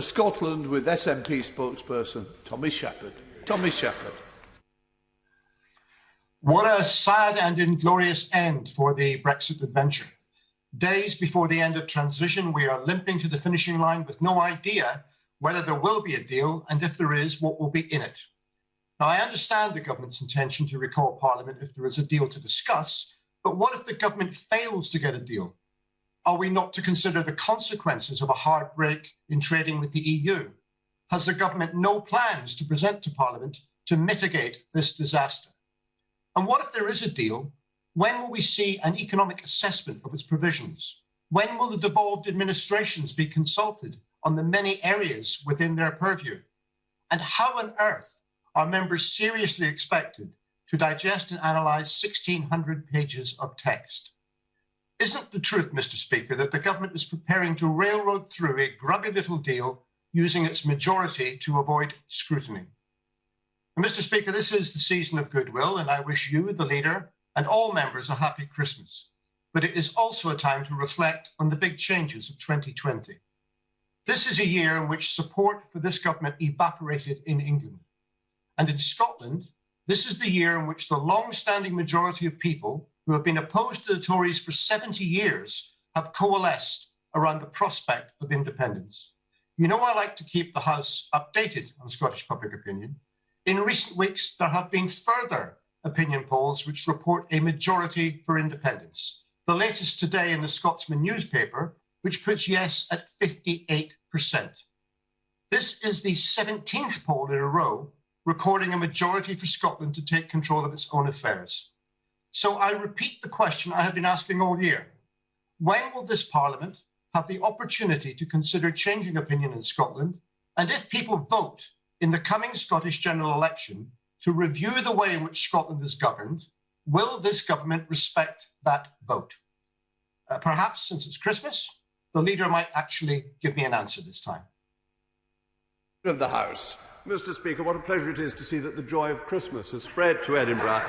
Scotland with SNP spokesperson Tommy Shepherd. Tommy Shepherd. What a sad and inglorious end for the Brexit adventure. Days before the end of transition, we are limping to the finishing line with no idea whether there will be a deal, and if there is, what will be in it. Now, I understand the government's intention to recall Parliament if there is a deal to discuss, but what if the government fails to get a deal? Are we not to consider the consequences of a hard break in trading with the EU? Has the government no plans to present to Parliament to mitigate this disaster? And what if there is a deal? When will we see an economic assessment of its provisions? When will the devolved administrations be consulted on the many areas within their purview? And how on earth are members seriously expected to digest and analyse 1,600 pages of text? Isn't the truth, Mr. Speaker, that the government is preparing to railroad through a grubby little deal using its majority to avoid scrutiny? And Mr. Speaker, this is the season of goodwill, and I wish you, the leader, and all members a happy Christmas. But it is also a time to reflect on the big changes of 2020. This is a year in which support for this government evaporated in England. And in Scotland, this is the year in which the long-standing majority of people who have been opposed to the Tories for 70 years have coalesced around the prospect of independence. You know, I like to keep the House updated on Scottish public opinion. In recent weeks, there have been further opinion polls which report a majority for independence. The latest today in the Scotsman newspaper, which puts yes at 58%. This is the 17th poll in a row recording a majority for Scotland to take control of its own affairs. So I repeat the question I have been asking all year. When will this Parliament have the opportunity to consider changing opinion in Scotland? And if people vote in the coming Scottish general election to review the way in which Scotland is governed, will this government respect that vote? Perhaps, since it's Christmas, the leader might actually give me an answer this time. Of the House. Mr. Speaker, what a pleasure it is to see that the joy of Christmas has spread to Edinburgh.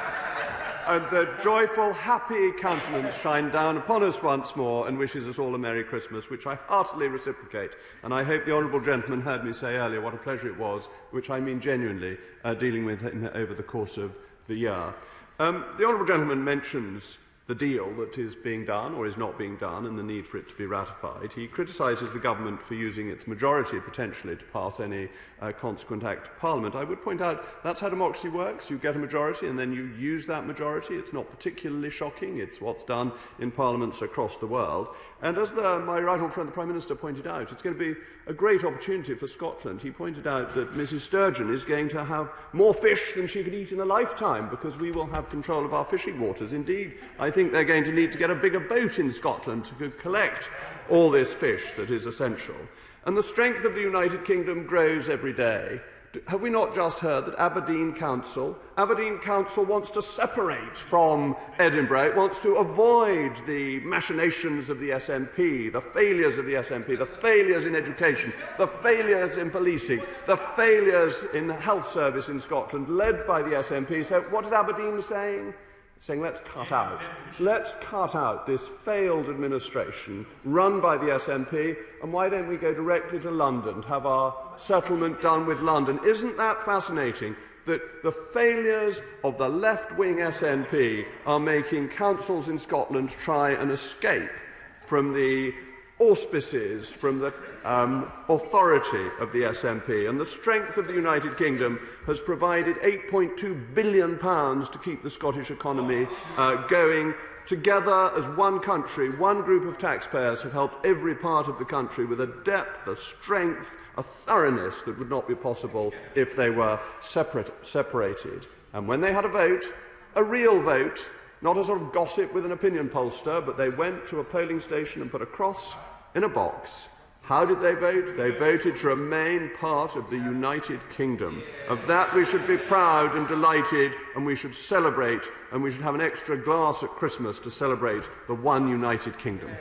And the joyful, happy countenance shine down upon us once more and wishes us all a Merry Christmas, which I heartily reciprocate. And I hope the honourable gentleman heard me say earlier what a pleasure it was, which I mean genuinely, dealing with him over the course of the year. The honourable gentleman mentions the deal that is being done or is not being done and the need for it to be ratified. He criticises the government for using its majority potentially to pass any consequent act of Parliament. I would point out that's how democracy works. You get a majority and then you use that majority. It's not particularly shocking. It's what's done in parliaments across the world. And as my right honourable friend, the Prime Minister, pointed out, it's going to be a great opportunity for Scotland. He pointed out that Mrs Sturgeon is going to have more fish than she could eat in a lifetime because we will have control of our fishing waters. Indeed, I think they're going to need to get a bigger boat in Scotland to collect all this fish that is essential. And the strength of the United Kingdom grows every day. Have we not just heard that Aberdeen Council wants to separate from Edinburgh? It wants to avoid the machinations of the SNP, the failures of the SNP, the failures in education, the failures in policing, the failures in the health service in Scotland, led by the SNP. So what is Aberdeen saying? Saying let's cut out this failed administration run by the SNP, and why don't we go directly to London to have our settlement done with London? Isn't that fascinating that the failures of the left-wing SNP are making councils in Scotland try and escape from the auspices, from the authority of the SNP, and the strength of the United Kingdom has provided £8.2 billion to keep the Scottish economy going. Together as one country, one group of taxpayers have helped every part of the country with a depth, a strength, a thoroughness that would not be possible if they were separated. And when they had a vote, a real vote, not a sort of gossip with an opinion pollster, but they went to a polling station and put a cross in a box. How did they vote? They voted to remain part of the United Kingdom. Of that we should be proud and delighted, and we should celebrate, and we should have an extra glass at Christmas to celebrate the one United Kingdom.